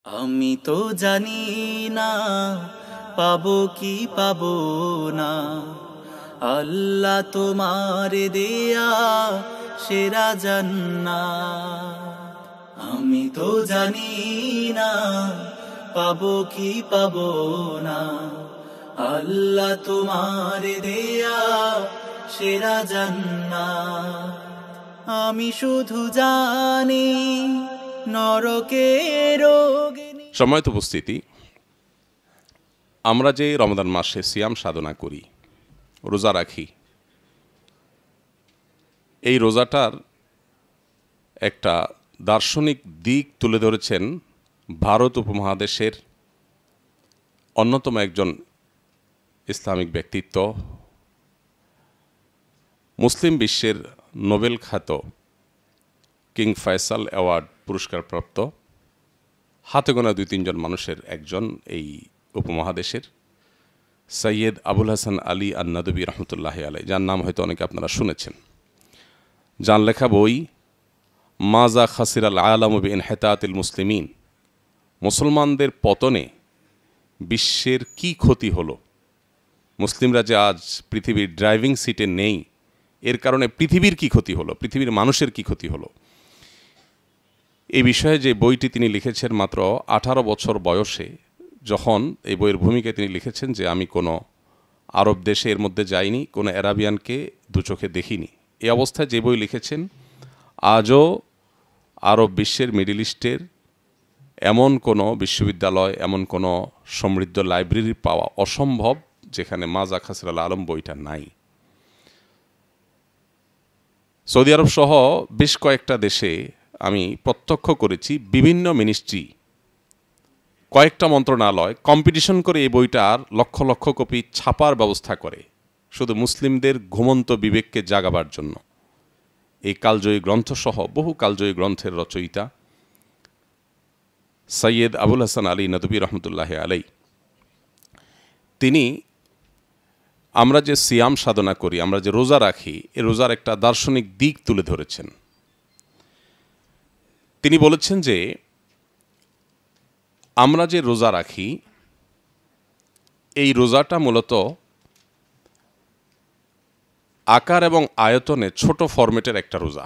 আমি তো জানি না পাবো কি পাবো না, আল্লাহ তোমার দেয়া সেরা জান্নাত। আমি তো জানি না পাবো কি পাবো না, আল্লাহ তোমার দেয়া সেরা জান্নাত। আমি শুধু জানি নরকের সম্মানিত উপস্থিতি, আমরা যে রমজান মাসে সিয়াম সাধনা করি, রোজা রাখি, এই রোজাটার একটা দার্শনিক দিক তুলে ধরেছেন ভারত উপমহাদেশের অন্যতম একজন ইসলামিক ব্যক্তিত্ব, মুসলিম বিশ্বের নোবেল খ্যাত কিং ফয়সাল অ্যাওয়ার্ড পুরস্কারপ্রাপ্ত হাতে গোনা 2-3 জন মানুষের একজন এই উপমহাদেশের সৈয়দ আবুল হাসান আলী আন-নাদবী রহমতুল্লাহি আলাইহি, যার নাম হয়তো অনেকে আপনারা শুনেছেন। যার লেখা বই মাজা খাসিরাল আলামু বিইনহিতাতিল মুসলিমিন, মুসলমানদের পতনে বিশ্বের কি ক্ষতি হলো, মুসলিমরা যে আজ পৃথিবীর ড্রাইভিং সিটে নেই এর কারণে পৃথিবীর কি ক্ষতি হলো, পৃথিবীর মানুষের কি ক্ষতি হলো, এই বিষয়ে যে বইটি তিনি লিখেছেন মাত্র 18 বছর বয়সে। যখন এই বইয়ের ভূমিকায় তিনি লিখেছেন যে আমি কোনো আরব দেশে এর মধ্যে যাইনি, কোনো অ্যারাবিয়ানকে দু চোখে দেখিনি, এই অবস্থায় যে বই লিখেছেন আজও আরব বিশ্বের, মিডল ইস্টের এমন কোনো বিশ্ববিদ্যালয়, এমন কোনো সমৃদ্ধ লাইব্রেরি পাওয়া অসম্ভব যেখানে মাজা খাসিরাল আলম বইটা নাই। সৌদি আরব সহ বেশ কয়েকটা দেশে আমি প্রত্যক্ষ করেছি বিভিন্ন মিনিস্ট্রি, কয়েকটা মন্ত্রণালয় কম্পিটিশন করে এই বইটার লক্ষ লক্ষ কপি ছাপার ব্যবস্থা করে, শুধু মুসলিমদের ঘুমন্ত বিবেককে জাগাবার জন্য। এই কালজয়ী গ্রন্থসহ বহু কালজয়ী গ্রন্থের রচয়িতা সৈয়দ আবুল হাসান আলী নদবী রহমতুল্লাহি আলাইহি, তিনি আমরা যে সিয়াম সাধনা করি, আমরা যে রোজা রাখি, এই রোজার একটা দার্শনিক দিক তুলে ধরেছেন। তিনি বলেছেন যে আমরা যে রোজা রাখি, এই রোজাটা মূলত আকার এবং আয়তনে ছোট ফরম্যাটের একটা রোজা,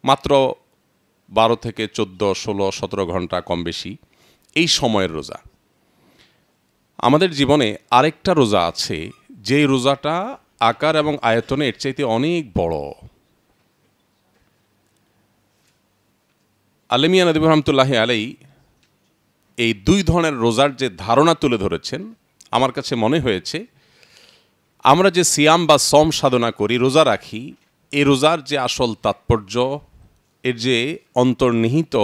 মাত্র 12 থেকে 14, 16, 17 ঘন্টা কম বেশি এই সময়ের রোজা। আমাদের জীবনে আরেকটা রোজা আছে, যেই রোজাটা আকার এবং আয়তনে এর চাইতে অনেক বড়। আলেমিয়া নদী রহমতুল্লাহি আলাইহি এই 2 ধরনের রোজার যে ধারণা তুলে ধরেছেন, আমার কাছে মনে হয়েছে আমরা যে সিয়াম বা সম সাধনা করি, রোজা রাখি, এই রোজার যে আসল তাৎপর্য, এর যে অন্তর্নিহিত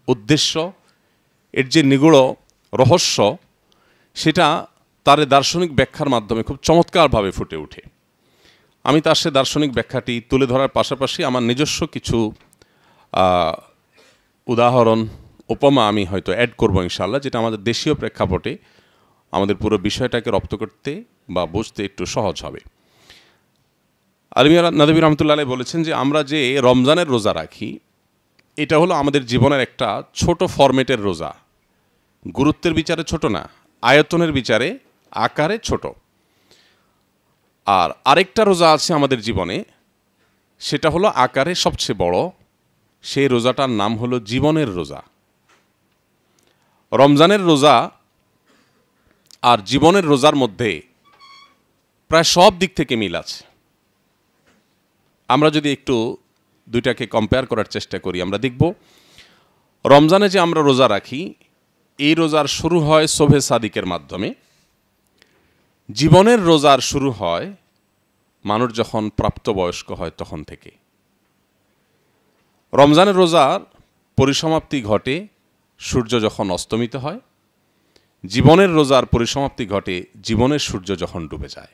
উদ্দেশ্য, এর যে নিগূঢ় রহস্য, সেটা তার দার্শনিক ব্যাখ্যার মাধ্যমে খুব চমৎকারভাবে ফুটে ওঠে। আমি তার সে দার্শনিক ব্যাখ্যাটি তুলে ধরার পাশাপাশি আমার নিজস্ব কিছু উদাহরণ, উপমা আমি হয়তো অ্যাড করবো ইনশাআল্লাহ, যেটা আমাদের দেশীয় প্রেক্ষাপটে আমাদের পুরো বিষয়টাকে রপ্ত করতে বা বুঝতে একটু সহজ হবে। আলিমিয়া নদবী রহমতুল্লাহ আলাইহি বলেছেন যে আমরা যে রমজানের রোজা রাখি, এটা হলো আমাদের জীবনের একটা ছোট ফরম্যাটের রোজা, গুরুত্বের বিচারে ছোট না, আয়তনের বিচারে আকারে ছোট। আর আরেকটা রোজা আছে আমাদের জীবনে, সেটা হলো আকারে সবচেয়ে বড়, সেই রোজাটার নাম হলো জীবনের রোজা। রমজানের রোজা আর জীবনের রোজার মধ্যে প্রায় সব দিক থেকে মিল আছে। আমরা যদি একটু দুইটাকে কম্পেয়ার করার চেষ্টা করি, আমরা দেখব রমজানে যে আমরা রোজা রাখি, এই রোজার শুরু হয় শোভে সাদিকের মাধ্যমে। জীবনের রোজার শুরু হয় মানুষ যখন প্রাপ্তবয়স্ক হয় তখন থেকে। রমজানের রোজার পরিসমাপ্তি ঘটে সূর্য যখন অস্তমিত হয়, জীবনের রোজার পরিসমাপ্তি ঘটে জীবনের সূর্য যখন ডুবে যায়।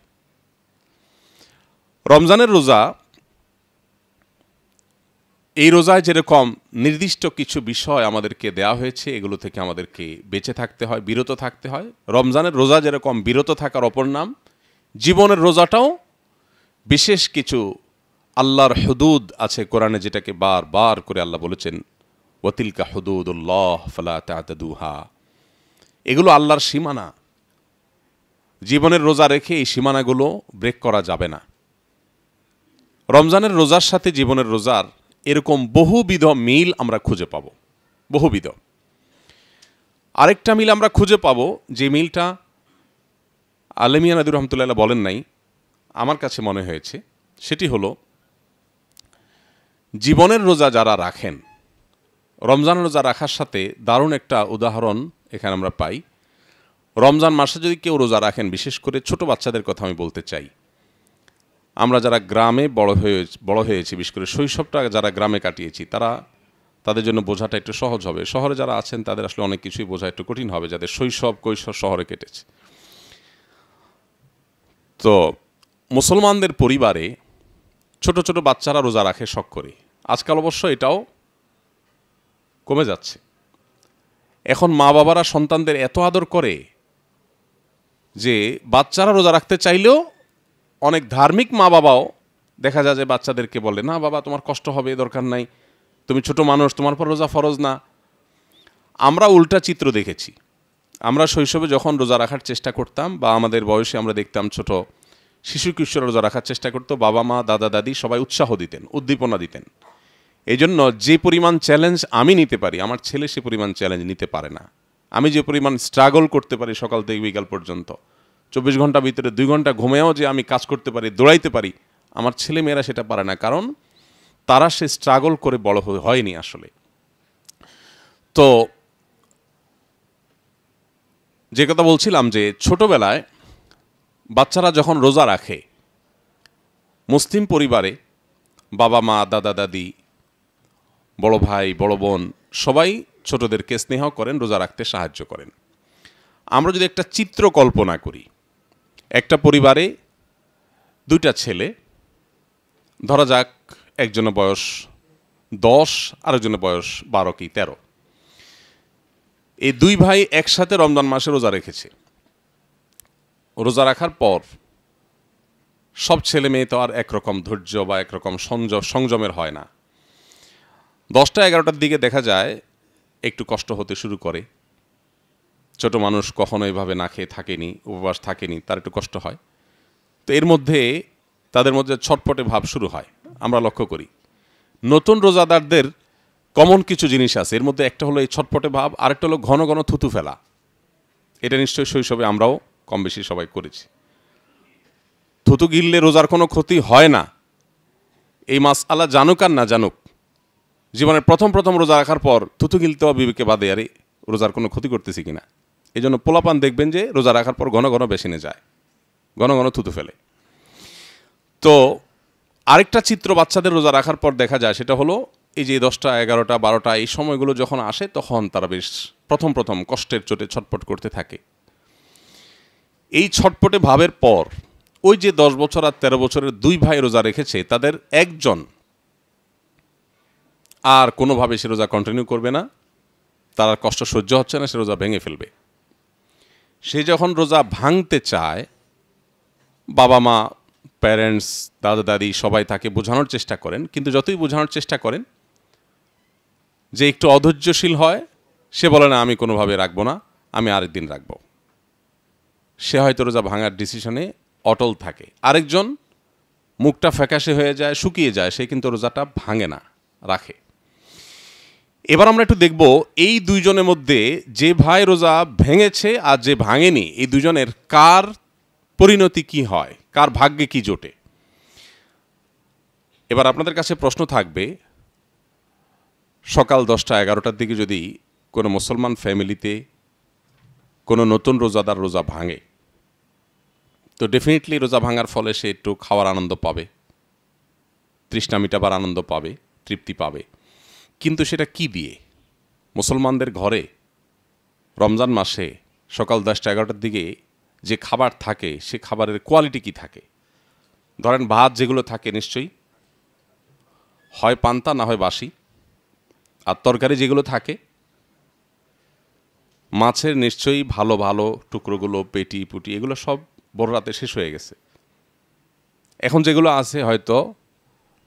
রমজানের রোজা, এই রোজায় যেরকম নির্দিষ্ট কিছু বিষয় আমাদেরকে দেয়া হয়েছে, এগুলো থেকে আমাদেরকে বেঁচে থাকতে হয়, বিরত থাকতে হয়। রমজানের রোজা যেরকম বিরত থাকার অপর নাম, জীবনের রোজাটাও বিশেষ কিছু আল্লাহর হুদুদ আছে কোরআনে, যেটাকে বারবার করে আল্লাহ বলেছেন ওয়াতিলকা হুদুদুল্লাহ ফালা তা'তাদুহা। এগুলো আল্লাহর সীমানা। জীবনের রোজা রেখে এই সীমানাগুলো ব্রেক করা যাবে না। রমজানের রোজার সাথে জীবনের রোজার এরকম বহুবিধ মিল আমরা খুঁজে পাব, বহুবিধ। আরেকটা মিল আমরা খুঁজে পাব, যে মিলটা আলেমিয়া নদী রহমতুল্লাহ বলেন নাই, আমার কাছে মনে হয়েছে, সেটি হলো জীবনের রোজা যারা রাখেন, রমজানের রোজা রাখার সাথে দারুণ একটা উদাহরণ এখানে আমরা পাই। রমজান মাসে যদি কেউ রোজা রাখেন, বিশেষ করে ছোট বাচ্চাদের কথা আমি বলতে চাই। আমরা যারা গ্রামে বড় হয়েছি, বিশেষ করে শৈশবটা যারা গ্রামে কাটিয়েছি, তাদের জন্য বোঝাটা একটু সহজ হবে। শহরে যারা আছেন তাদের আসলে অনেক কিছুই বোঝা একটু কঠিন হবে, যাদের শৈশব কৈশোর শহরে কেটেছে। তো মুসলমানদের পরিবারে ছোট ছোট বাচ্চারা রোজা রাখে শখ করে। আজকাল অবশ্য এটাও কমে যাচ্ছে। এখন মা বাবারা সন্তানদের এত আদর করে যে বাচ্চারা রোজা রাখতে চাইলেও অনেক ধার্মিক মা বাবাও দেখা যায় যে বাচ্চাদেরকে বলে, না বাবা তোমার কষ্ট হবে, দরকার নাই, তুমি ছোট মানুষ, তোমার পর রোজা ফরজ না। আমরা উল্টা চিত্র দেখেছি। আমরা শৈশবে যখন রোজা রাখার চেষ্টা করতাম, বা আমাদের বয়সে আমরা দেখতাম ছোট শিশু কিশোর রোজা রাখার চেষ্টা করতো, বাবা মা দাদা দাদি সবাই উৎসাহ দিতেন, উদ্দীপনা দিতেন। এই জন্য যে পরিমাণ চ্যালেঞ্জ আমি নিতে পারি, আমার ছেলে সে পরিমাণ চ্যালেঞ্জ নিতে পারে না। আমি যে পরিমাণ স্ট্রাগল করতে পারি সকাল থেকে বিকাল পর্যন্ত, 24 ঘন্টার ভিতরে 2 ঘন্টা ঘুমেও যে আমি কাজ করতে পারি, দৌড়াইতে পারি, আমার ছেলে মেয়েরা সেটা পারে না, কারণ তারা সে স্ট্রাগল করে বড় হয়নি আসলে। তো যে কথা বলছিলাম, যে ছোটবেলায় বাচ্চারা যখন রোজা রাখে, মুসলিম পরিবারে বাবা মা দাদা দাদি বড় ভাই বড় বোন সবাই ছোটদেরকে স্নেহ করেন, রোজা রাখতে সাহায্য করেন। আমরা যদি একটা চিত্র কল্পনা করি, একটা পরিবারে 2টা ছেলে, ধরা যাক একজনের বয়স 10, আরেকজনের বয়স 12 কি 13। এই 2 ভাই একসাথে রমজান মাসে রোজা রেখেছে। রোজা রাখার পর সব ছেলে মেয়ে তো আর একরকম ধৈর্য বা একরকম সংযমের হয় না। 10টা 11টার দিকে দেখা যায় একটু কষ্ট হতে শুরু করে। ছোট মানুষ কখনো এভাবে না খেয়ে থাকেনি, উপবাস থাকেনি, তার একটু কষ্ট হয়। তো এর মধ্যে তাদের মধ্যে ছটপটে ভাব শুরু হয়। আমরা লক্ষ্য করি নতুন রোজাদারদের কমন কিছু জিনিস আছে, এর মধ্যে একটা হলো এই ছটপটে ভাব, আরেকটা হলো ঘন ঘন থুতু ফেলা। এটা নিশ্চয়ই শৈশবে আমরাও কম বেশি সবাই করেছি। থুতু গিললে রোজার কোনো ক্ষতি হয় না, এই মাসআলা জানুক আর না জানুক, জীবনের প্রথম রোজা রাখার পর থুতু গিলতেও বিবেকে বাদে, আরে রোজার কোনো ক্ষতি করতেছি কিনা। এই জন্য পোলাপান দেখবেন যে রোজা রাখার পর ঘন ঘন বেসিনে যায়, ঘন ঘন থুতু ফেলে। তো আরেকটা চিত্র বাচ্চাদের রোজা রাখার পর দেখা যায়, সেটা হলো এই যে 10টা 11টা 12টা এই সময়গুলো যখন আসে, তখন তারা বেশ প্রথম কষ্টের চোটে ছটপট করতে থাকে। এই ছটপটে ভাবের পর ওই যে 10 বছর আর 13 বছরের 2 ভাই রোজা রেখেছে, তাদের একজন আর কোনোভাবে সে রোজা কন্টিনিউ করবে না, তার কষ্ট সহ্য হচ্ছে না, সে রোজা ভেঙে ফেলবে। সে যখন রোজা ভাঙতে চায়, বাবা মা প্যারেন্টস দাদা দাদি সবাই তাকে বোঝানোর চেষ্টা করেন, কিন্তু যতই বোঝানোর চেষ্টা করেন যে একটু অধৈর্যশীল হয়, সে বলে না আমি কোনোভাবে রাখবো না, আমি আরেকদিন রাখবো। সে হয়তো রোজা ভাঙার ডিসিশনে অটল থাকে। আরেকজন মুখটা ফ্যাকাশে হয়ে যায়, শুকিয়ে যায়, সে কিন্তু রোজাটা ভাঙে না, রাখে। এবার আমরা একটু দেখব এই 2 জনের মধ্যে যে ভাই রোজা ভেঙেছে আর যে ভাঙেনি, এই 2 জনের কার পরিণতি কি হয়, কার ভাগ্যে কি জোটে। এবার আপনাদের কাছে প্রশ্ন থাকবে, সকাল 10টা 11টার দিকে যদি কোনো মুসলমান ফ্যামিলিতে কোনো নতুন রোজাদার রোজা ভাঙে, তো ডেফিনেটলি রোজা ভাঙার ফলে সে একটু খাওয়ার আনন্দ পাবে, তৃষ্ণা মিটাবার আনন্দ পাবে, তৃপ্তি পাবে। কিন্তু সেটা কি দিয়ে? মুসলমানদের ঘরে রমজান মাসে সকাল 10টা 11টার দিকে যে খাবার থাকে, সে খাবারের কোয়ালিটি কি থাকে? ধরেন ভাত যেগুলো থাকে নিশ্চয়ই হয় পান্তা না হয় বাসি, আর তরকারি যেগুলো থাকে মাছের নিশ্চয়ই ভালো ভালো টুকরোগুলো, পেটি পুটি এগুলো সব বড় রাতে শেষ হয়ে গেছে। এখন যেগুলো আছে হয়তো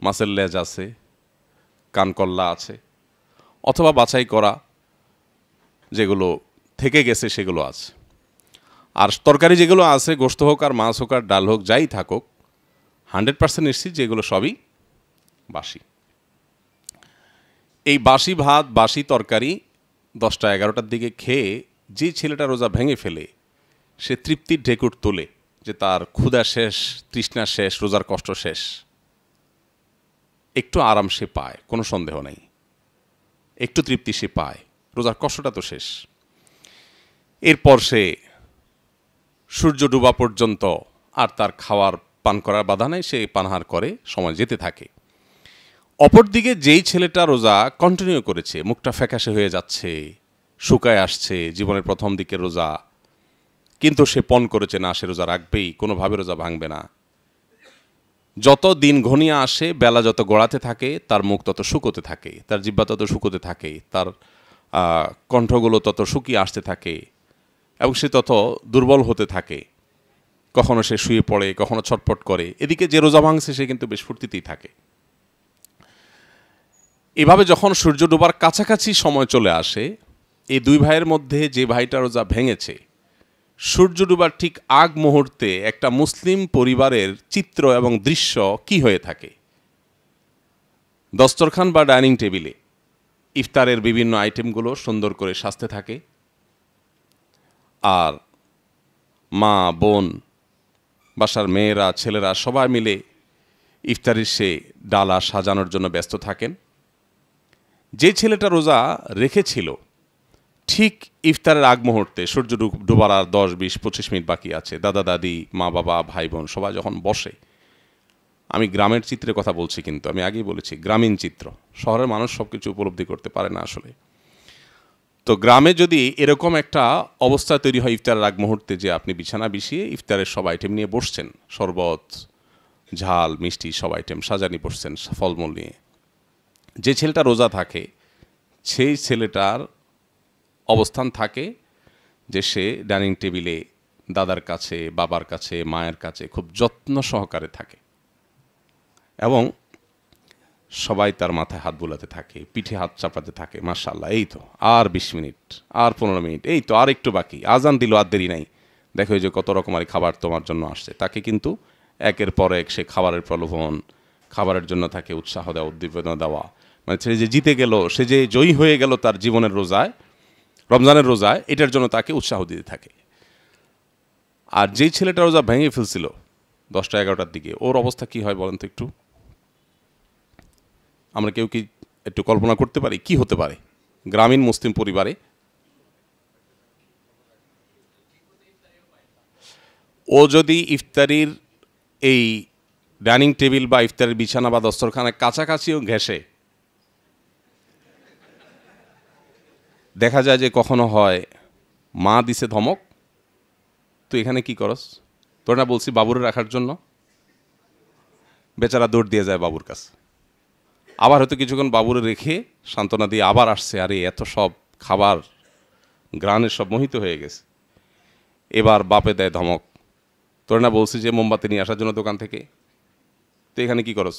মাছের লেজ আছে, কানকল্লা আছে, অথবা বাছাই করা যেগুলো থেকে গেছে সেগুলো আছে। আর তরকারি যেগুলো আছে, গোশত হোক আর মাছ হোক আর ডাল হোক, যাই থাকুক, 100% নিশ্চিত যেগুলো সবই বাসি। এই বাসি ভাত, বাসি তরকারি 10টা-11টার দিকে খেয়ে যে ছেলেটা রোজা ভেঙে ফেলে, সে তৃপ্তির ঢেকুর তোলে যে তার ক্ষুধা শেষ, তৃষ্ণা শেষ, রোজার কষ্ট শেষ। একটু আরাম সে পায়, কোনো সন্দেহ নেই, একটু তৃপ্তি সে পায়, রোজার কষ্টটা তো শেষ। এরপর সে সূর্য ডুবা পর্যন্ত আর তার খাওয়ার পান করার বাধা নেই, সে পানাহার করে, সময় যেতে থাকে। অপরদিকে যেই ছেলেটা রোজা কন্টিনিউ করেছে, মুখটা ফ্যাকাশে হয়ে যাচ্ছে, শুকায় আসছে, জীবনের প্রথম দিকে রোজা, কিন্তু সে পণ করেছে না, সে রোজা রাখবেই, কোনোভাবে রোজা ভাঙবে না। যত দিন ঘনিয়ে আসে, বেলা যত গড়াতে থাকে, তার মুখ তত শুকোতে থাকে, তার জিহ্বা তত শুকোতে থাকে, তার কণ্ঠগুলো তত শুকিয়ে আসতে থাকে এবং সে তত দুর্বল হতে থাকে। কখনো সে শুয়ে পড়ে, কখনো ছটফট করে। এদিকে যে রোজা ভাঙছে সে কিন্তু বেশ ফুর্তিতেই থাকে। এভাবে যখন সূর্য ডোবার কাছাকাছি সময় চলে আসে, এই দুই ভাইয়ের মধ্যে যে ভাইটা রোজা ভেঙেছে, সূর্য ডুবার ঠিক আগ মুহূর্তে একটা মুসলিম পরিবারের চিত্র এবং দৃশ্য কি হয়ে থাকে। দস্তরখান বা ডাইনিং টেবিলে ইফতারের বিভিন্ন আইটেমগুলো সুন্দর করে সাজতে থাকে, আর মা, বোন, বাসার মেয়েরা, ছেলেরা সবাই মিলে ইফতারির সে ডালা সাজানোর জন্য ব্যস্ত থাকেন। যে ছেলেটা রোজা রেখেছিল, ঠিক ইফতারের আগ মুহূর্তে সূর্য ডুবার আর 10-20-25 মিনিট বাকি আছে, দাদা দাদি, মা বাবা, ভাই বোন সবাই যখন বসে, আমি গ্রামের চিত্রের কথা বলছি, কিন্তু আমি আগেই বলেছি গ্রামীণ চিত্র, শহরের মানুষ সব কিছু উপলব্ধি করতে পারে না আসলে। তো গ্রামে যদি এরকম একটা অবস্থা তৈরি হয় ইফতারের আগ মুহূর্তে, যে আপনি বিছানা বিছিয়ে ইফতারের সব আইটেম নিয়ে বসছেন, শরবত, ঝাল, মিষ্টি সব আইটেম সাজানি বসছেন ফলমূল নিয়ে, যে ছেলেটা রোজা থাকে সেই ছেলেটার অবস্থান থাকে যে সে ডাইনিং টেবিলে দাদার কাছে, বাবার কাছে, মায়ের কাছে খুব যত্ন সহকারে থাকে এবং সবাই তার মাথায় হাত বুলাতে থাকে, পিঠে হাত চাপাতে থাকে। মাশাআল্লাহ, এই তো আর 20 মিনিট, আর 15 মিনিট, এই তো আর একটু বাকি, আজান দিল, আর দেরি নাই, দেখো এই যে কত রকমারি খাবার তোমার জন্য আসছে। তাকে কিন্তু একের পর এক সে খাবারের প্রলোভন, খাবারের জন্য তাকে উৎসাহ দেওয়া, উদ্দীপনা দেওয়া, মানে সে যে জিতে গেল, সে যে জয়ী হয়ে গেল তার জীবনের রোজায়, রমজানের রোজায়, এটার জন্য তাকে উৎসাহ দিতে থাকে। আর যেই ছেলেটা রোজা ভেঙে ফেলছিল 10টা-11টার দিকে, ওর অবস্থা কি হয় বলেন তো একটু? আমরা কেউ কি একটু কল্পনা করতে পারি কি হতে পারে গ্রামীণ মুসলিম পরিবারে? ও যদি ইফতারির এই ডাইনিং টেবিল বা ইফতারির বিছানা বা দস্তরখানার কাছাকাছিও ঘেঁষে, দেখা যায় যে কখনো হয় মা দিছে ধমক, তুই এখানে কি করস, তোর না বলছি বাবুরে রাখার জন্য, বেচারা দৌড় দিয়ে যায় বাবুর কাছে। আবার হয়তো কিছুক্ষণ বাবুরে রেখে সান্ত্বনা দিয়ে আবার আসছে, আরে এত সব খাবার গ্রানের সব মোহিত হয়ে গেছে। এবার বাপে দেয় ধমক, তোর না বলছি যে মোমবাতি নিয়ে আসার জন্য দোকান থেকে, তো এখানে কি করস।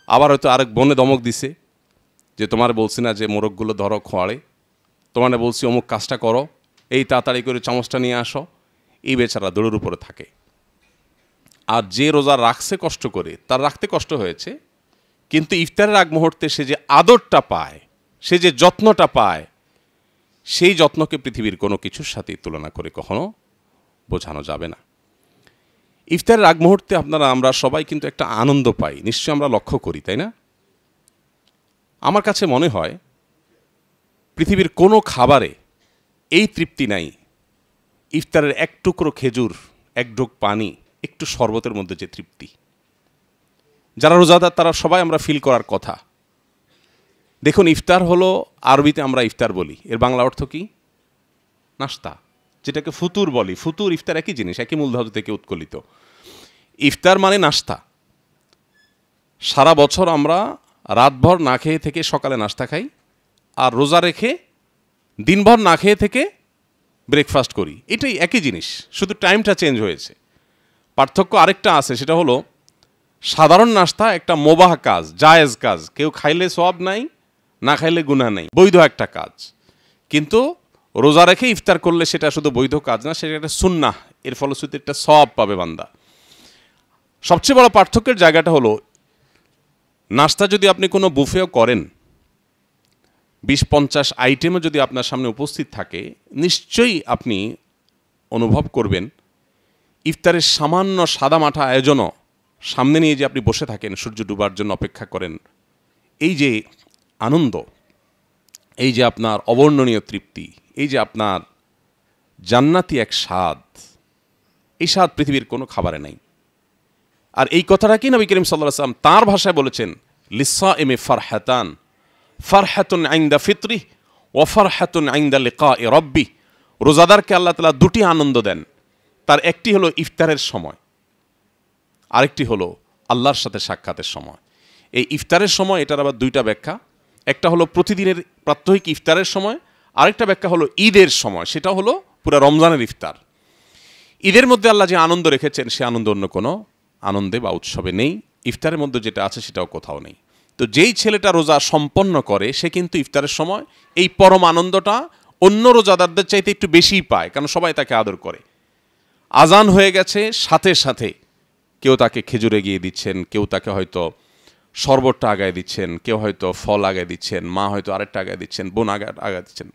আবার হয়তো আরেক বোনে ধমক দিছে যে তোমার বলছি না যে মোরগগুলো ধরো খোয়াড়ে, তোমার বলছি অমুক কাজটা করো, এই তাড়াতাড়ি করে চামচটা নিয়ে আসো। এই বেচারা দৌড়ের উপরে থাকে। আর যে রোজা রাখছে কষ্ট করে, তার রাখতে কষ্ট হয়েছে, কিন্তু ইফতারের আগ মুহূর্তে সে যে আদরটা পায়, সে যে যত্নটা পায়, সেই যত্নকে পৃথিবীর কোনো কিছুর সাথে তুলনা করে কখনো বোঝানো যাবে না। ইফতারের আগ মুহূর্তে আমরা সবাই কিন্তু একটা আনন্দ পাই, নিশ্চয়ই আমরা লক্ষ্য করি, তাই না? আমার কাছে মনে হয় পৃথিবীর কোনো খাবারে এই তৃপ্তি নাই ইফতারের এক টুকরো খেজুর, এক ঢোক পানি, একটু শরবতের মধ্যে যে তৃপ্তি। যারা রোজাদার তারা সবাই আমরা ফিল করার কথা। দেখুন, ইফতার হলো, আরবিতে আমরা ইফতার বলি, এর বাংলা অর্থ কি? নাস্তা, যেটাকে ফুতুর বলি। ফুতুর ইফতার একই জিনিস, একই মূলধাতু থেকে উৎকলিত। ইফতার মানে নাস্তা। সারা বছর আমরা রাতভর না খেয়ে থেকে সকালে নাস্তা খাই, আর রোজা রেখে দিনভর না খেয়ে থেকে ব্রেকফাস্ট করি। এটাই একই জিনিস, শুধু টাইমটা চেঞ্জ হয়েছে। পার্থক্য আরেকটা আছে, সেটা হলো সাধারণ নাস্তা একটা মোবাহ কাজ, জায়েজ কাজ, কেউ খাইলে সওয়াব নাই, না খাইলে গুনাহ নেই, বৈধ একটা কাজ। কিন্তু রোজা রেখে ইফতার করলে সেটা শুধু বৈধ কাজ না, সেটা একটা সুন্নাহ, এর ফলশ্রুতিতে একটা সওয়াব পাবে বান্দা। সবচেয়ে বড় পার্থক্যের জায়গাটা হলো, নাস্তা যদি আপনি কোনো বুফেও করেন, 20-50 আইটেমও যদি আপনার সামনে উপস্থিত থাকে, নিশ্চয়ই আপনি অনুভব করবেন ইফতারের সামান্য সাদামাটা আয়োজনও সামনে নিয়ে যে আপনি বসে থাকেন, সূর্য ডুবার জন্য অপেক্ষা করেন, এই যে আনন্দ, এই যে আপনার অবর্ণনীয় তৃপ্তি, এই যে আপনার জান্নাতি এক স্বাদ, এই স্বাদ পৃথিবীর কোনো খাবারে নাই। আর এই কথাটা কি নবী করিম সাল্লাল্লাহু আলাইহি ওয়াসাল্লাম তাঁর ভাষায় বলেছেন, লিসাইমি ফারহাতান, ফারহাতুন ইনদা ফিতরি ওয়া ফারহাতুন ইনদা লিকাই রাব্বি। রোজাদারকে আল্লাহ তাআলা দুটি আনন্দ দেন, তার একটি হলো ইফতারের সময়, আরেকটি হলো আল্লাহর সাথে সাক্ষাতের সময়। এই ইফতারের সময়, এটার আবার দুইটা ব্যাখ্যা, একটা হলো প্রতিদিনের প্রাত্যহিক ইফতারের সময়, আরেকটা ব্যাখ্যা হলো ঈদের সময়, সেটা হলো পুরো রমজানের ইফতার। ঈদের মধ্যে আল্লাহ যে আনন্দ রেখেছেন, সে আনন্দ অন্য কোনো আনন্দে বা উৎসবে নেই, ইফতারের মধ্যে যেটা আছে সেটাও কোথাও নেই। তো যেই ছেলেটা রোজা সম্পন্ন করে, সে কিন্তু ইফতারের সময় এই পরম আনন্দটা অন্য রোজাদারদের চাইতে একটু বেশিই পায়, কারণ সবাই তাকে আদর করে। আজান হয়ে গেছে, সাথে সাথে কেউ তাকে খেজুর এগিয়ে দিচ্ছেন, কেউ তাকে হয়তো শরবতটা আগায় দিচ্ছেন, কেউ হয়তো ফল আগায় দিচ্ছেন, মা হয়তো আরেকটা আগায় দিচ্ছেন, বোন আগায় দিচ্ছেন,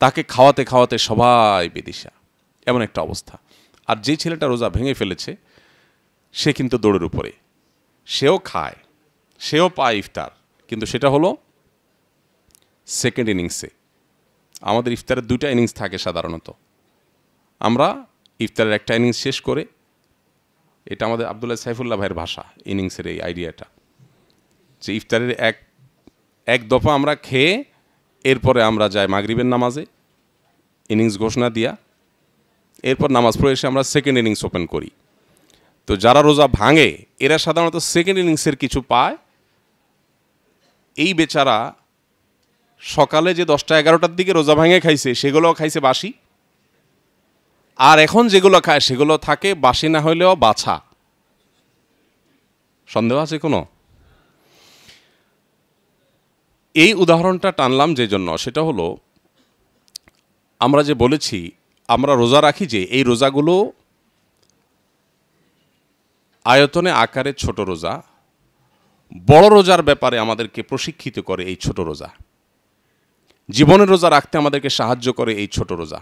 তাকে খাওয়াতে খাওয়াতে সবাই বেদিশা, এমন একটা অবস্থা। আর যে ছেলেটা রোজা ভেঙে ফেলেছে, সে কিন্তু দৌড়ের উপরে, সেও খায়, সেও পায় ইফতার, কিন্তু সেটা হলো সেকেন্ড ইনিংসে। আমাদের ইফতারের দুইটা ইনিংস থাকে সাধারণত। আমরা ইফতারের একটা ইনিংস শেষ করে, এটা আমাদের আব্দুল্লাহ সাইফুল্লাহ ভাইয়ের ভাষা, ইনিংসের এই আইডিয়াটা, যে ইফতারের এক দফা আমরা খেয়ে এরপরে আমরা যাই মাগরিবের নামাজে, ইনিংস ঘোষণা দিয়া, এরপর নামাজ পড়ে এসে আমরা সেকেন্ড ইনিংস ওপেন করি। তো যারা রোজা ভাঙে, এরা সাধারণত সেকেন্ড ইনিংসের কিছু পায়। এই বেচারা সকালে যে 10টা-11টার দিকে রোজা ভাঙে খাইছে, সেগুলোও খাইছে বাসি, আর এখন যেগুলো খায় সেগুলো থাকে বাসি না হইলেও বাছা। সন্দেহ আছে কোনো? এই উদাহরণটা টানলাম যে জন্য, সেটা হলো আমরা যে বলেছি আমরা রোজা রাখি, যে এই রোজাগুলো আয়তনে আকারে ছোট রোজা, বড় রোজার ব্যাপারে আমাদেরকে প্রশিক্ষিত করে এই ছোট রোজা, জীবনের রোজা রাখতে আমাদেরকে সাহায্য করে এই ছোট রোজা।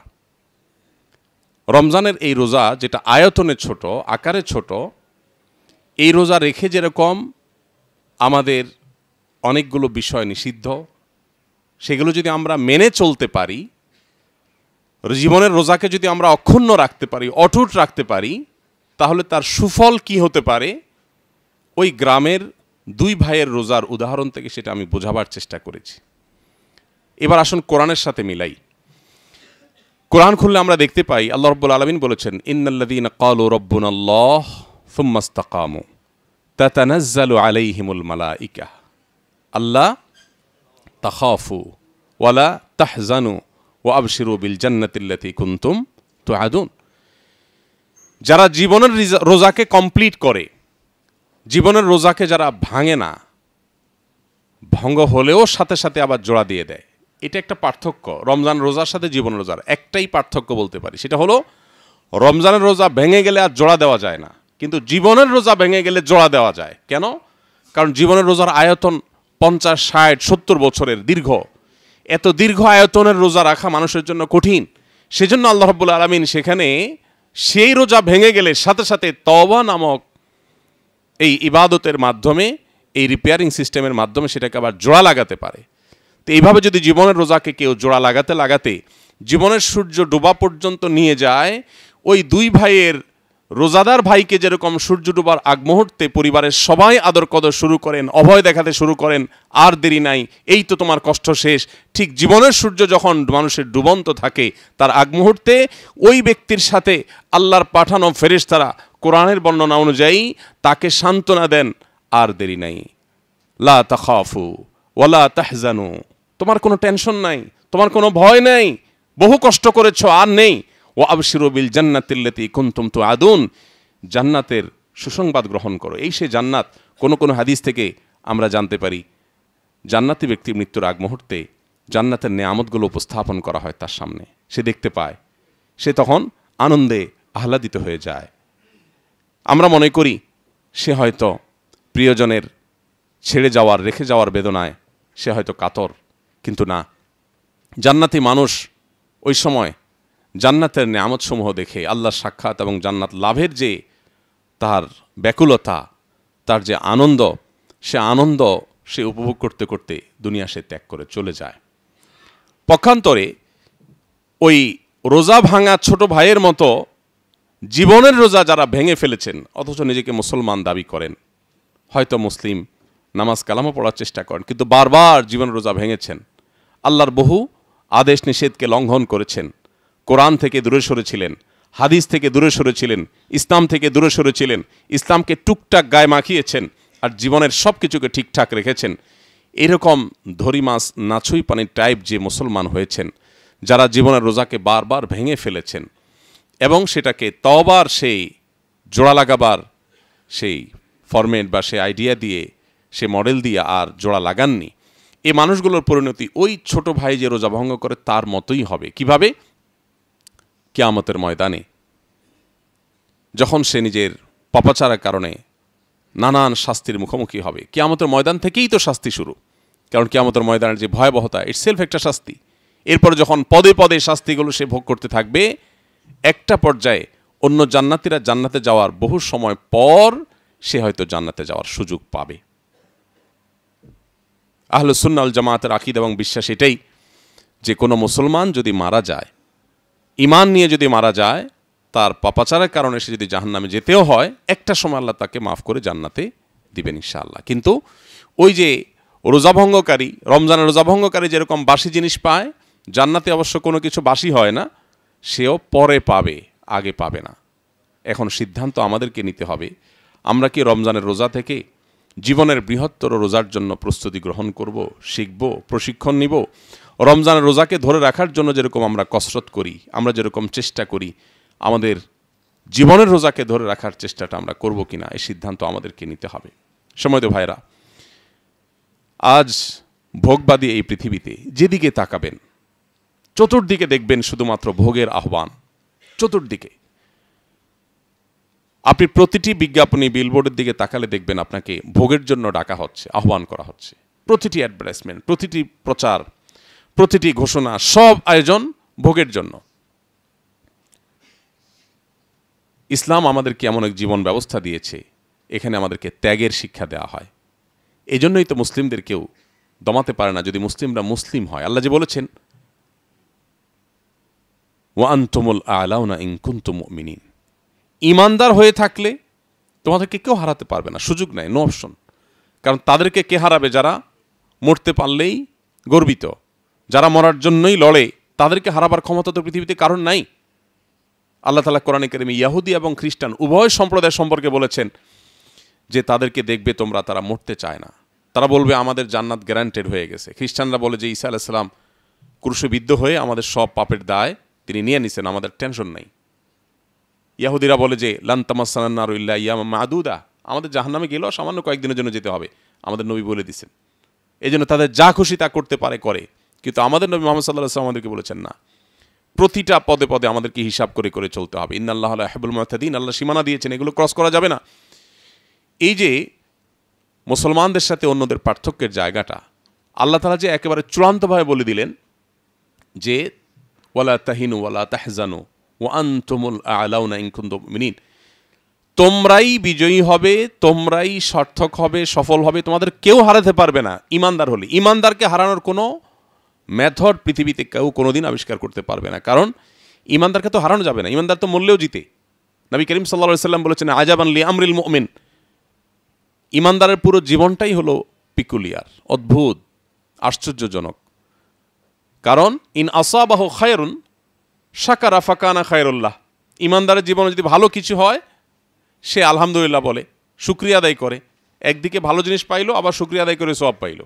রমজানের এই রোজা যেটা আয়তনে ছোট, আকারে ছোট, এই রোজা রেখে যেরকম আমাদের অনেকগুলো বিষয় নিষিদ্ধ, সেগুলো যদি আমরা মেনে চলতে পারি, জীবনের রোজাকে যদি আমরা অক্ষুণ্ণ রাখতে পারি, অটুট রাখতে পারি, তাহলে তার সুফল কি হতে পারে, ওই গ্রামের দুই ভাইয়ের রোজার উদাহরণ থেকে সেটা আমি বোঝাবার চেষ্টা করেছি। এবার আসুন কোরআনের সাথে মিলাই। কোরআন খুললে আমরা দেখতে পাই আল্লাহ রাব্বুল আলামিন বলেছেন, ইন্নাল্লাযীনা ক্বালু রাব্বুনাল্লাহ সুম্মা ইসতাকামু তাতানাজ্জালু আলাইহিমুল মালাইকা আল্লা তাখাফু ওয়ালা তাহজানু ওয়া আবশিরু বিল জান্নাতিল্লাতী কুনতুম তুআদুন। যারা জীবনের রোজাকে কমপ্লিট করে, জীবনের রোজাকে যারা ভাঙে না, ভঙ্গ হলেও সাথে সাথে আবার জোড়া দিয়ে দেয়, এটা একটা পার্থক্য। রমজান রোজার সাথে জীবন রোজার একটাই পার্থক্য বলতে পারি, সেটা হলো রমজানের রোজা ভেঙে গেলে আর জোড়া দেওয়া যায় না, কিন্তু জীবনের রোজা ভেঙে গেলে জোড়া দেওয়া যায়। কেন? কারণ জীবনের রোজার আয়তন 50, 60, 70 বছরের দীর্ঘ। এত দীর্ঘ আয়তনের রোজা রাখা মানুষের জন্য কঠিন। সেজন্য আল্লাহ রাব্বুল আলামিন সেখানে সেই রোজা ভেঙে গেলে সাথে সাথে তওবা নামক এই ইবাদতের মাধ্যমে, এই রিপেয়ারিং সিস্টেমের মাধ্যমে সেটাকে আবার জোড়া লাগাতে পারে। তো এইভাবে যদি জীবনের রোজাকে কেউ জোড়া লাগাতে লাগাতে জীবনের সূর্য ডোবা পর্যন্ত নিয়ে যায়, ওই দুই ভাইয়ের রোজাদার ভাইকে যেরকম সূর্য ডোবার আগ মুহূর্তে পরিবারের সবাই আদর কদর শুরু করেন, অভয় দেখাতে শুরু করেন, আর দেরি নাই, এই তো তোমার কষ্ট শেষ, ঠিক জীবনের সূর্য যখন মানুষের ডুবন্ত থাকে তার আগ মুহূর্তে ওই ব্যক্তির সাথে আল্লাহর পাঠানো ফেরেশতারা কোরআনের বর্ণনা অনুযায়ী তাকে সান্ত্বনা দেন, আর দেরি নাই, লা তাখাফু ওয়ালা তাহজানু, তোমার কোনো টেনশন নাই, তোমার কোনো ভয় নেই, বহু কষ্ট করেছ আর নেই, ও আবশিরু বিল জান্নাতিল্লাতী কুনতুম তুআদুন, জান্নাতের সুসংবাদ গ্রহণ করো। এই সে জান্নাত। কোন কোন হাদিস থেকে আমরা জানতে পারি জান্নাতি ব্যক্তি মৃত্যুর আগ মুহূর্তে জান্নাতের নেয়ামতগুলো উপস্থাপন করা হয় তার সামনে, সে দেখতে পায়, সে তখন আনন্দে আহ্লাদিত হয়ে যায়। আমরা মনে করি সে হয়তো প্রিয়জনের ছেড়ে যাওয়ার, রেখে যাওয়ার বেদনায় সে হয়তো কাতর, কিন্তু না, জান্নাতি মানুষ ওই সময় জান্নাতের নেয়ামতসমূহ দেখে আল্লাহর সাক্ষাৎ এবং জান্নাত লাভের যে তার ব্যাকুলতা, তার যে আনন্দ, সে উপভোগ করতে করতে দুনিয়া সে ত্যাগ করে চলে যায়। পক্ষান্তরে ওই রোজা ভাঙা ছোট ভাইয়ের মতো জীবনের রোজা যারা ভেঙে ফেলেছেন অথচ নিজেকে মুসলমান দাবি করেন, হয়তো মুসলিম, নামাজ কালামও পড়ার চেষ্টা করেন, কিন্তু বারবার জীবন রোজা ভেঙেছেন, আল্লাহর বহু আদেশ নিষেধকে লঙ্ঘন করেছেন, কোরআন থেকে দূরে সরেছিলেন, হাদিস থেকে দূরে সরেছিলেন, ইসলাম থেকে দূরে সরেছিলেন, ইসলামকে টুকটাক গায়ে মাখিয়েছেন আর জীবনের সব কিছুকে ঠিকঠাক রেখেছেন, এরকম ধরি মাছ নাছুই পানির টাইপ যে মুসলমান হয়েছেন, যারা জীবনের রোজাকে বারবার ভেঙে ফেলেছেন এবং সেটাকে তওবার সেই জোড়া লাগাবার সেই ফরম্যাট বা সেই আইডিয়া দিয়ে, সে মডেল দিয়ে আর জোড়া লাগাননি, এই মানুষগুলোর পরিণতি ওই ছোট ভাই যে রোজা ভঙ্গ করে তার মতোই হবে। কিভাবে? কিয়ামতের ময়দানে যখন সে নিজের পাপাচারের কারণে নানান শাস্তির মুখোমুখি হবে। কিয়ামতের ময়দান থেকেই তো শাস্তি শুরু, কারণ কিয়ামতের ময়দানের যে ভয়াবহতা, ইটসেলফ একটা শাস্তি। এরপর যখন পদে পদে শাস্তিগুলো সে ভোগ করতে থাকবে, একটা পর্যায়ে অন্য জান্নাতীরা জান্নাতে যাওয়ার বহু সময় পর সে হয়তো জান্নাতে যাওয়ার সুযোগ পাবে। আহলুস সুন্নাহ ওয়াল জামাতের আকীদা এবং বিশ্বাস এটাই যে কোনো মুসলমান যদি মারা যায়, ঈমান নিয়ে যদি মারা যায়, তার পাপাচারের কারণে সে যদি জাহান্নামে যেতেও হয়, একটা সময় আল্লাহ তাকে মাফ করে জান্নাতে দিবেন ইনশাআল্লাহ। কিন্তু ওই যে রোজাভঙ্গকারী, রমজানের রোজাভঙ্গকারী যেরকম বাসি জিনিস পায়, জান্নাতে অবশ্য কোনো কিছু বাসি হয় না, সেও পরে পাবে, আগে পাবে না। এখন সিদ্ধান্ত আমাদেরকে নিতে হবে, আমরা কি রমজানের রোজা থেকে জীবনের বৃহত্তর রোজার জন্য প্রস্তুতি গ্রহণ করব, শিখব, প্রশিক্ষণ নিব? রমজানের রোজাকে ধরে রাখার জন্য যেরকম আমরা কসরত করি, আমরা যেরকম চেষ্টা করি, আমাদের জীবনের রোজাকে ধরে রাখার চেষ্টাটা আমরা করব কিনা, এই সিদ্ধান্ত আমাদেরকে নিতে হবে। সময়ত ভাইরা, আজ ভোগবাদী এই পৃথিবীতে যেদিকে তাকাবেন, চতুর্দিকে দেখবেন শুধুমাত্র ভোগের আহ্বান। চতুর্দিকে আপনি প্রতিটি বিজ্ঞাপনী, বিলবোর্ডের দিকে তাকালে দেখবেন আপনাকে ভোগের জন্য ডাকা হচ্ছে, আহ্বান করা হচ্ছে। প্রতিটি অ্যাডভার্টাইজমেন্ট, প্রতিটি প্রচার, প্রতিটি ঘোষণা, সব আয়োজন ভোগের জন্য। ইসলাম আমাদেরকে এমন এক জীবন ব্যবস্থা দিয়েছে, এখানে আমাদেরকে ত্যাগের শিক্ষা দেওয়া হয়। এই জন্যই তো মুসলিমদের কেউ দমাতে পারে না যদি মুসলিমরা মুসলিম হয়। আল্লাহ যে বলেছেন, ওয়া আনতুমুল আ'লাউনা ইন কুনতুম মুমিনিন, ঈমানদার হয়ে থাকলে তোমাদেরকে কেউ হারাতে পারবে না, সুযোগ নাই, নো অপশন। কারণ তাদেরকে কে হারাবে? যারা মরতে পারলেই গর্বিত, যারা মরার জন্যই লড়ে, তাদেরকে হারাবার ক্ষমতা তো পৃথিবীতে কারণ নাই। আল্লাহ তাআলা কোরআনে কারিমে ইহুদি এবং খ্রিস্টান উভয় সম্প্রদায় সম্পর্কে বলেছেন যে তাদেরকে দেখবে তোমরা, তারা মরতে চায় না, তারা বলবে আমাদের জান্নাত গ্যারান্টেড হয়ে গেছে। খ্রিস্টানরা বলে যে ঈসা আলাইহিস সালাম ক্রুশবিদ্ধ হয়ে আমাদের সব পাপের দায় তিনি নিয়ে নিছেন, আমাদের টেনশন নাই। ইহুদিরা বলে যে লান তামাসসানান নারু ইল্লা আইয়ামান মা'দুদা, আমাদের জাহান্নামে গেলেও সামান্য কয়েকদিনের জন্য যেতে হবে, আমাদের নবী বলে দিয়েছেন। এই জন্য তাদের যা খুশি তা করতে পারে করে। কিন্তু আমাদের নবী মুহাম্মদ সাল্লাল্লাহু আলাইহি ওয়াসাল্লাম আমাদেরকে বলেছেন না, প্রতিটা পদে পদে আমাদেরকে হিসাব করে করে চলতে হবে। ইন্নাল্লাহা লা ইউহিব্বুল মু'তাদিন, আল্লাহ সীমানা দিয়েছেন, এগুলো ক্রস করা যাবে না। এই যে মুসলমানদের সাথে অন্যদের পার্থক্যের জায়গাটা আল্লাহ তাআলা যে একেবারে চূড়ান্তভাবে বলে দিলেন যে ওয়ালা তাহিনু ওয়ালা তাহজানু ওয়া আনতুমুল আ'লাউনা ইন কুনতুম মুমিনিন, তোমরাই বিজয়ী হবে, তোমরাই সার্থক হবে, সফল হবে, তোমাদের কেউ হারাতে পারবে না ঈমানদার হলে। ঈমানদারকে হারানোর কোনো মেথড পৃথিবীতে কেউ কোনোদিন আবিষ্কার করতে পারবে না, কারণ ঈমানদারকে তো হারানো যাবে না, ঈমানদার তো মরলেও জিতে। নবী করিম সাল্লাল্লাহু আলাইহি ওয়াসাল্লাম বলেছেন, আজাবান লি আমরিল মুমিন, ঈমানদারের পুরো জীবনটাই হলো পিকুলিয়ার, অদ্ভুত, আশ্চর্যজনক। কারণ ইন আসাবাহু খায়রুন শাকারা ফাকানা খায়রুল্লাহ, ঈমানদারের জীবনে যদি ভালো কিছু হয় সে আলহামদুলিল্লাহ বলে, শুকরিয়া আদায় করে, একদিকে ভালো জিনিস পাইলো আবার শুকরিয়া আদায় করে সওয়াব পাইলো।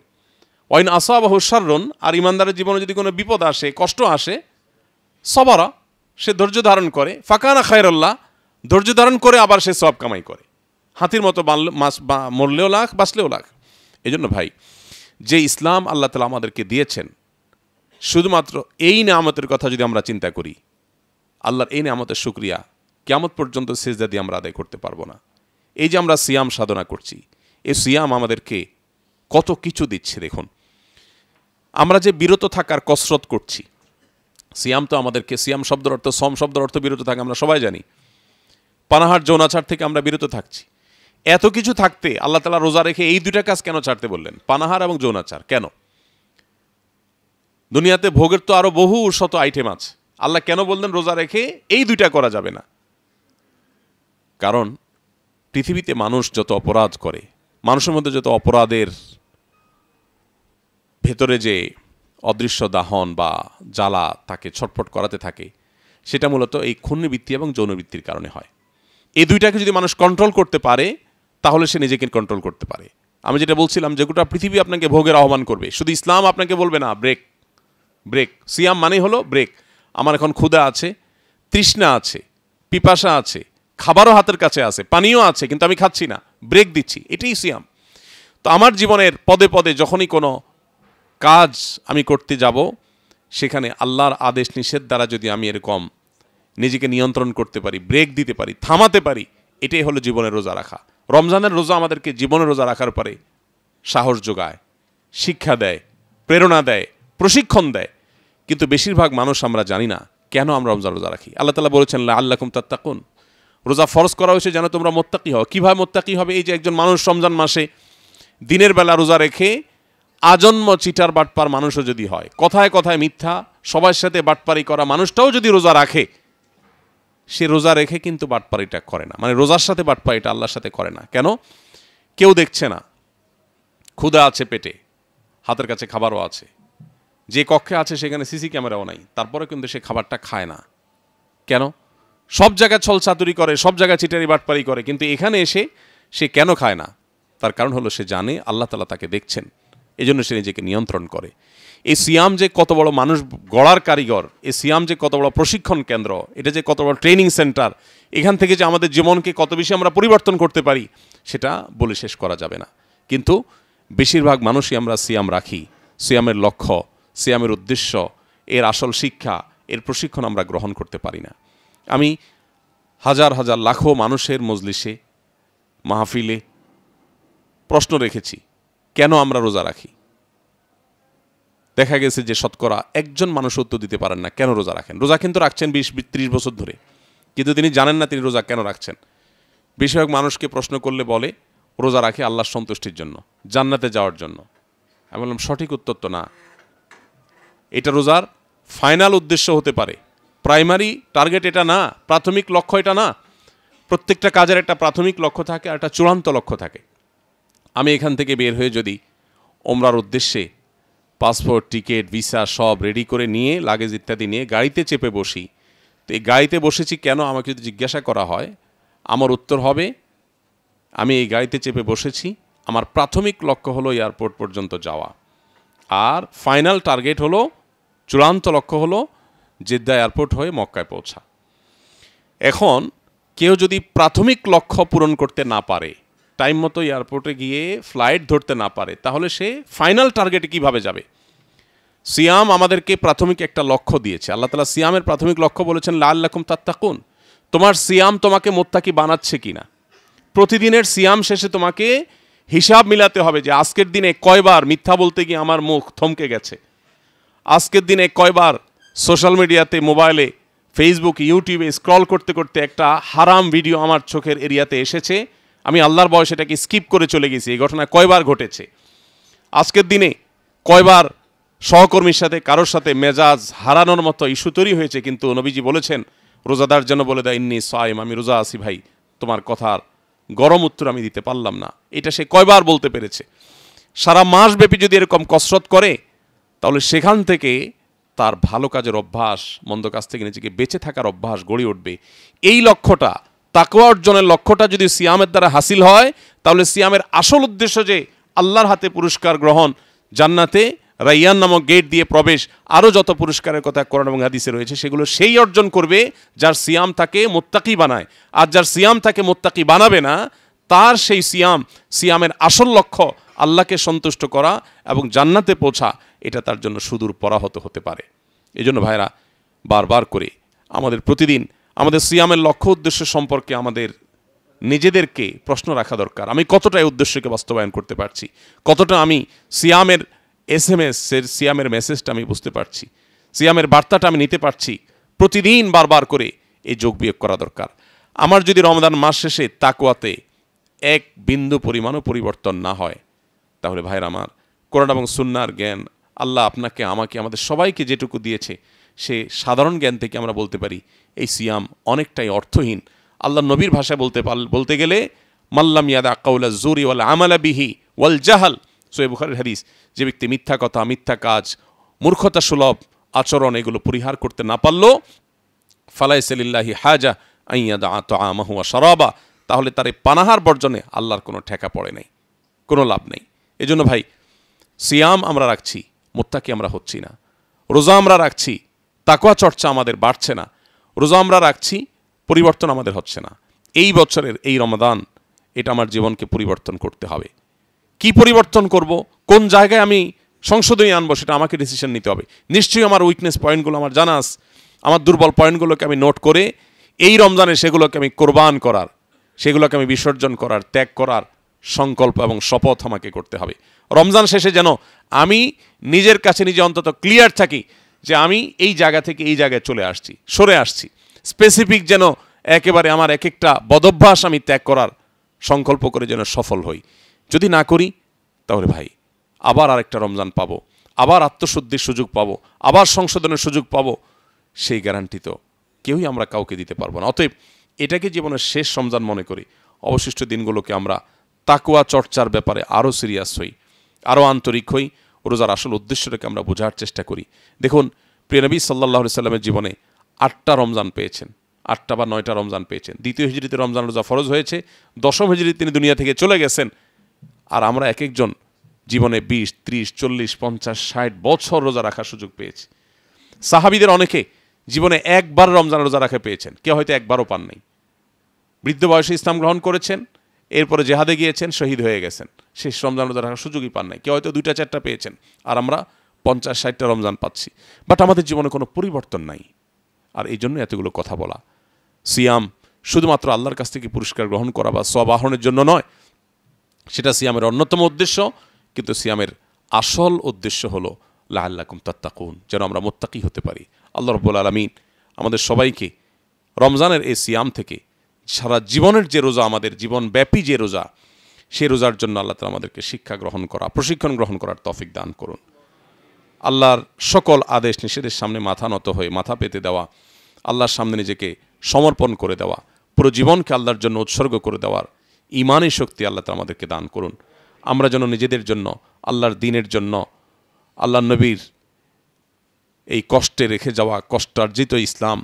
ওয়াইন আসাবাহু শাররুন, আর ঈমানদারের জীবনে যদি কোনো বিপদ আসে, কষ্ট আসে, সবারা, সে ধৈর্য ধারণ করে, ফাকানা খায়রুল্লাহ, ধৈর্য ধারণ করে আবার সে সওয়াব কামাই করে। হাতির মতো মরলেও লাখ, বাঁচলেও লাখ। এই জন্য ভাই, যে ইসলাম আল্লাহ তাআলা আমাদেরকে দিয়েছেন, শুধুমাত্র এই নিয়ামতের কথা যদি আমরা চিন্তা করি, আল্লাহর এই নিয়ামতের শুকরিয়া কিয়ামত পর্যন্ত সিজদা দিয়ে আমরা আদায় করতে পারবো না। এই যে আমরা সিয়াম সাধনা করছি, এই সিয়াম আমাদেরকে কত কিছু দিচ্ছে। দেখুন, আমরা যে বিরত থাকার কসরত করছি, সিয়াম তো আমাদেরকে, সিয়াম শব্দের অর্থ, সম শব্দের অর্থ বিরত থাকা, আমরা সবাই জানি। পানাহার যৌনাচার থেকে আমরা বিরত থাকছি। এত কিছু থাকতে আল্লাহ তাআলা রোজা রেখে এই দুইটা কাজ কেন ছাড়তে বললেন? পানাহার এবং যৌনাচার কেন? দুনিয়াতে ভোগের তো আরো বহু শত আইটেম আছে, আল্লাহ কেন বললেন রোজা রেখে এই দুইটা করা যাবে না? কারণ পৃথিবীতে মানুষ যত অপরাধ করে, মানুষের মধ্যে যত অপরাধের ভেতরে যে অদৃশ্য দাহন বা জ্বালা তাকে ছটফট করাতে থাকে, সেটা মূলত এই খুন্নিবৃত্তি এবং যৌনবৃত্তির কারণে হয়। এই দুইটাকে যদি মানুষ কন্ট্রোল করতে পারে, তাহলে সে নিজেকে কন্ট্রোল করতে পারে। আমি যেটা বলছিলাম, যে গোটা পৃথিবী আপনাকে ভোগের আহ্বান করবে, শুধু ইসলাম আপনাকে বলবে না ব্রেক ব্রেক। সিয়াম মানেই হলো ব্রেক। আমার এখন ক্ষুধা আছে, তৃষ্ণা আছে, পিপাসা আছে, খাবারও হাতের কাছে আছে, পানিও আছে, কিন্তু আমি খাচ্ছি না, ব্রেক দিচ্ছি, এটাই সিয়াম। তো আমার জীবনের পদে পদে যখনই কোনো কাজ আমি করতে যাব, সেখানে আল্লাহর আদেশ নিষেধ দ্বারা যদি আমি এরকম নিজেকে নিয়ন্ত্রণ করতে পারি, ব্রেক দিতে পারি, থামাতে পারি, এটাই হলো জীবনের রোজা রাখা। রমজানের রোজা আমাদেরকে জীবনের রোজা রাখার পরে সাহস যোগায়, শিক্ষা দেয়, প্রেরণা দেয়, প্রশিক্ষণ দেয়। কিন্তু বেশিরভাগ মানুষ আমরা জানি না কেন আমরা রমজান রোজা রাখি। আল্লাহ তাআলা বলেছেন লাআল্লাকুম তাত্তাকুন, রোজা ফরজ করা হয়েছে যেন তোমরা মুত্তাকি হও। কিভাবে মুত্তাকি হবে? এই যে একজন মানুষ রমজান মাসে দিনের বেলা রোজা রেখে আজন্ম চিটার বাটপার মানুষও যদি হয়, কথায় কথায় মিথ্যা, সবার সাথে বাটপারি করা মানুষটাও যদি রোজা রাখে, সে রোজা রেখে কিন্তু বাটপারিটা করে না, মানে রোজার সাথে বাটপারিটা আল্লাহর সাথে করে না। কেন? কেউ দেখছে না, ক্ষুধা আছে পেটে, হাতের কাছে খাবারও আছে, যে কক্ষে আছে সেখানে সিসি ক্যামেরাও নাই, তারপরে কিন্তু সে খাবারটা খায় না। কেন? সব জায়গায় ছল চাতুরি করে, সব জায়গায় চিটারি বাটপারি করে, কিন্তু এখানে এসে সে কেন খায় না? তার কারণ হলো সে জানে আল্লাহ তাআলা তাকে দেখছেন, এজন্য সে নিজেকে নিয়ন্ত্রণ করে। এই সিয়াম যে কত বড় মানুষ গড়ার কারিগর, এই সিয়াম যে কত বড় প্রশিক্ষণ কেন্দ্র, এটা যে কত বড় ট্রেনিং সেন্টার, এখান থেকে যে আমাদের জীবনকে কত বেশি আমরা পরিবর্তন করতে পারি, সেটা বলে শেষ করা যাবে না। কিন্তু বেশিরভাগ মানুষই আমরা সিয়াম রাখি, সিয়ামের লক্ষ্য, সিয়ামের উদ্দেশ্য, এর আসল শিক্ষা, এর প্রশিক্ষণ আমরা গ্রহণ করতে পারি না। আমি হাজার হাজার লাখো মানুষের মজলিসে, মাহফিলে প্রশ্ন রেখেছি, কেন আমরা রোজা রাখি? দেখা গেছে যে শতকরা একজন মানুষ উত্তর দিতে পারেন না কেন রোজা রাখেন। রোজা কিন্তু রাখছেন 20-30 বছর ধরে, কিন্তু তিনি জানেন না তিনি রোজা কেন রাখছেন। বেশিরভাগ মানুষকে প্রশ্ন করলে বলে রোজা রাখে আল্লাহর সন্তুষ্টির জন্য, জান্নাতে যাওয়ার জন্য। আমি বললাম সঠিক উত্তর তো না। এটা রোজার ফাইনাল উদ্দেশ্য হতে পারে, প্রাইমারি টার্গেট এটা না, প্রাথমিক লক্ষ্য এটা না। প্রত্যেকটা কাজের একটা প্রাথমিক লক্ষ্য থাকে আর একটা চূড়ান্ত লক্ষ্য থাকে। আমি এখান থেকে বের হয়ে যদি ওমরার উদ্দেশ্যে পাসপোর্ট, টিকিট, ভিসা সব রেডি করে নিয়ে, লাগেজ ইত্যাদি নিয়ে গাড়িতে চেপে বসি, তো এই গাড়িতে বসেছি কেন আমাকে যদি জিজ্ঞাসা করা হয়, আমার উত্তর হবে আমি এই গাড়িতে চেপে বসেছি, আমার প্রাথমিক লক্ষ্য হলো এয়ারপোর্ট পর্যন্ত যাওয়া, আর ফাইনাল টার্গেট হলো, চূড়ান্ত লক্ষ্য হলো জেদ্দা এয়ারপোর্ট হয়ে মক্কায় পৌঁছা। এখন কেউ যদি প্রাথমিক লক্ষ্য পূরণ করতে না পারে, টাইম মতো এয়ারপোর্টে গিয়ে ফ্লাইট ধরতে না পারে, তাহলে সে ফাইনাল টার্গেটে কিভাবে যাবে? সিয়াম আমাদেরকে প্রাথমিক একটা লক্ষ্য দিয়েছে। আল্লাহ তাআলা সিয়ামের প্রাথমিক লক্ষ্য বলেছেন লাআল্লাকুম তাত্তাকুন। তোমার সিয়াম তোমাকে মুত্তাকি বানাচ্ছে কিনা। প্রতিদিনের সিয়াম শেষে তোমাকে হিসাব মিলাতে হবে যে আজকের দিনে কয়বার মিথ্যা বলতে গিয়ে আমার মুখ থমকে গেছে, আজকের দিনে কয়বার সোশ্যাল মিডিয়াতে, মোবাইলে, ফেসবুক, ইউটিউবে স্ক্রল করতে করতে একটা হারাম ভিডিও আমার চোখের এরিয়াতে এসেছে, আমি আল্লাহর ভয়ে সেটাকে স্কিপ করে চলে গেছি। এই ঘটনা কয়বার ঘটেছে? আজকের দিনে কয়বার সহকর্মীর সাথে, কারোর সাথে মেজাজ হারানোর মতো ইস্যু তৈরি হয়েছে, কিন্তু নবীজি বলেছেন রোজাদার যেন বলে দেয় ইন্নী সাইম, আমি রোজা আছি ভাই, তোমার কথার গরম উত্তর আমি দিতে পারলাম না। এটা সে কয়বার বলতে পেরেছে? সারা মাস ব্যাপী যদি এরকম কসরত করে, তাহলে সেখান থেকে তার ভালো কাজের অভ্যাস, মন্দ কাজ থেকে নিজেকে বেঁচে থাকার অভ্যাস গড়ে উঠবে। এই লক্ষ্যটা, তাকওয়া অর্জনের লক্ষ্যটা যদি সিয়ামের দ্বারা হাসিল হয়, তাহলে সিয়ামের আসল উদ্দেশ্য যে আল্লাহর হাতে পুরস্কার গ্রহণ, জান্নাতে রাইয়ান নামক গেট দিয়ে প্রবেশ, আরও যত পুরস্কারের কথা কোরআন এবং হাদিসে রয়েছে, সেগুলো সেই অর্জন করবে যার সিয়াম তাকে মুত্তাকি বানায়। আর যার সিয়াম তাকে মুত্তাকি বানাবে না, তার সেই সিয়ামের আসল লক্ষ্য আল্লাহকে সন্তুষ্ট করা এবং জান্নাতে পৌঁছা এটা তার জন্য সুদূর পরাহত হতে পারে। এজন্য ভাইরা বারবার করে আমাদের প্রতিদিন আমাদের সিয়ামের লক্ষ্য উদ্দেশ্য সম্পর্কে আমাদের নিজেদেরকে প্রশ্ন রাখা দরকার। আমি কতটা এই উদ্দেশ্যকে বাস্তবায়ন করতে পারছি, কতটা আমি সিয়ামের SMS এর সিয়ামের মেসেজটা আমি বুঝতে পারছি, সিয়ামের বার্তাটা আমি নিতে পারছি। প্রতিদিন বারবার করে এই যোগ বিয়োগ করা দরকার। আমার যদি রমজান মাস শেষে তাকওয়াতে এক বিন্দু পরিমাণও পরিবর্তন না হয়, তাহলে ভাইরা আমার, কোরআন এবং সুন্নাহর জ্ঞান আল্লাহ আপনাকে আমাকে আমাদের সবাইকে যেটুকু দিয়েছে সে সাধারণ জ্ঞান থেকে আমরা বলতে পারি এই সিয়াম অনেকটাই অর্থহীন। আল্লাহ নবীর ভাষায় বলতে গেলে মাল্লাম ইয়াদা কাউলা জুরি ওয়াল আমালা বিহি ওয়াল জাহাল, সহিহ বুখারীর হাদিস, যে ব্যক্তি মিথ্যা কথা, মিথ্যা কাজ, মূর্খতা সুলভ আচরণ এগুলো পরিহার করতে না পারল, ফালাইসা লিল্লাহি হাজা আইয়াদা তাআমাহু ওয়া শারাবা, তাহলে তার এই পানাহার বর্জনে আল্লাহর কোনো ঠেকা পড়ে নাই, কোনো লাভ নেই। এজন্য ভাই, সিয়াম আমরা রাখছি, মুত্তাকি আমরা হচ্ছি না। রোজা আমরা রাখছি, তাকওয়া চর্চা আমাদের বাড়ছে না। রোজা আমরা রাখছি, পরিবর্তন আমাদের হচ্ছে না। এই বছরের এই রমাদান, এটা আমার জীবনকে পরিবর্তন করতে হবে। কি পরিবর্তন করব, কোন জায়গায় আমি সংশোধনী আনবো, সেটা আমাকে ডিসিশন নিতে হবে। নিশ্চয়ই আমার উইকনেস পয়েন্টগুলো আমার জানা আছে, আমার দুর্বল পয়েন্টগুলোকে আমি নোট করে এই রমজানে সেগুলোকে আমি কোরবান করার, সেগুলোকে আমি বিসর্জন করার, ত্যাগ করার সংকল্প এবং শপথ আমাকে করতে হবে। রমজান শেষে যেন আমি নিজের কাছে নিজে অন্তত ক্লিয়ার থাকি যে আমি এই জায়গা থেকে এই জায়গায় চলে আসছি, সরে আসছি। স্পেসিফিক যেন একেবারে আমার এক একটা বদভ্যাস আমি ত্যাগ করার সংকল্প করে যেন সফল হই। যদি না করি তাহলে ভাই আবার আরেকটা রমজান পাবো, আবার আত্মশুদ্ধির সুযোগ পাবো, আবার সংশোধনের সুযোগ পাবো, সেই গ্যারান্টি তো কেউই আমরা কাউকে দিতে পারবো না। অতএব এটাকে জীবনের শেষ রমজান মনে করি অবশিষ্ট দিনগুলোকে আমরা তাকওয়া চর্চার ব্যাপারে আরও সিরিয়াস হই, আরও আন্তরিক হই, রোজার আসল উদ্দেশ্যটাকে আমরা বোঝার চেষ্টা করি। দেখুন, প্রিয় নবী সাল্লাল্লাহু আলাইহি সাল্লামের জীবনে 8টা রমজান পেয়েছেন, 8টা বা 9টা রমজান পেয়েছেন। দ্বিতীয় হিজরিতে রমজান রোজা ফরজ হয়েছে, দশম হিজরিতে তিনি দুনিয়া থেকে চলে গেছেন। আর আমরা এক একজন জীবনে 20, 30, 40, 50, 60 বছর রোজা রাখার সুযোগ পেয়েছি। সাহাবীদের অনেকে জীবনে একবার রমজান রোজা রাখা পেয়েছেন, কেউ হয়তো একবারও পান নাই। বৃদ্ধ বয়সে ইসলাম গ্রহণ করেছেন, এরপরে জেহাদে গিয়েছেন, শহীদ হয়ে গেছেন, শেষ রমজান রোজা রাখার সুযোগই পান নাই। কেউ হয়তো 2টা 4টা পেয়েছেন, আর আমরা 50, 60টা রমজান পাচ্ছি। বাট আমাদের জীবনে কোনো পরিবর্তন নাই। আর এই জন্য এতগুলো কথা বলা। সিয়াম শুধুমাত্র আল্লাহর কাছ থেকে পুরস্কার গ্রহণ করা বা সওয়াব আহরণের জন্য নয়, সেটা সিয়ামের অন্যতম উদ্দেশ্য, কিন্তু সিয়ামের আসল উদ্দেশ্য হলো লাআল্লাকুম তাত্তাকুন, যেন আমরা মুত্তাকি হতে পারি। আল্লাহ রাব্বুল আলামিন আমাদের সবাইকে রমজানের এই সিয়াম থেকে সারা জীবনের যে রোজা, আমাদের জীবনব্যাপী যে রোজা, সেই রোজার জন্য আল্লাহ তাআলা আমাদেরকে শিক্ষা গ্রহণ করা, প্রশিক্ষণ গ্রহণ করার তৌফিক দান করুন। আল্লাহর সকল আদেশ নিষেধের সামনে মাথা নত হয়ে, মাথা পেতে দেওয়া, আল্লাহর সামনে নিজেকে সমর্পণ করে দেওয়া, পুরো জীবনকে আল্লাহর জন্য উৎসর্গ করে দেওয়ার ঈমানী শক্তি আল্লাহ তাআলা আমাদেরকে দান করুন। আমরা যেন নিজেদের জন্য, আল্লাহর দ্বীনের জন্য, আল্লাহর নবীর এই কষ্টে রেখে যাওয়া কষ্টার্জিত ইসলাম,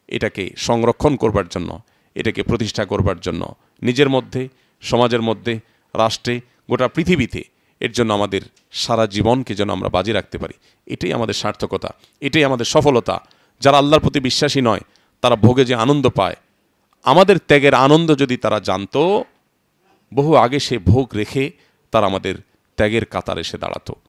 এটাকে সংরক্ষণ করবার জন্য, এটাকে প্রতিষ্ঠা করবার জন্য নিজের মধ্যে, সমাজের মধ্যে, রাষ্ট্রে, গোটা পৃথিবীতে এর জন্য আমাদের সারা জীবনকে যেন আমরা বাজি রাখতে পারি। এটাই আমাদের সার্থকতা, এটাই আমাদের সফলতা। যারা আল্লাহর প্রতি বিশ্বাসী নয়, তারা ভোগে যে আনন্দ পায়, আমাদের ত্যাগের আনন্দ যদি তারা জানতো, বহু আগে সে ভোগ রেখে তারা আমাদের ত্যাগের কাতারে এসে দাঁড়াতো।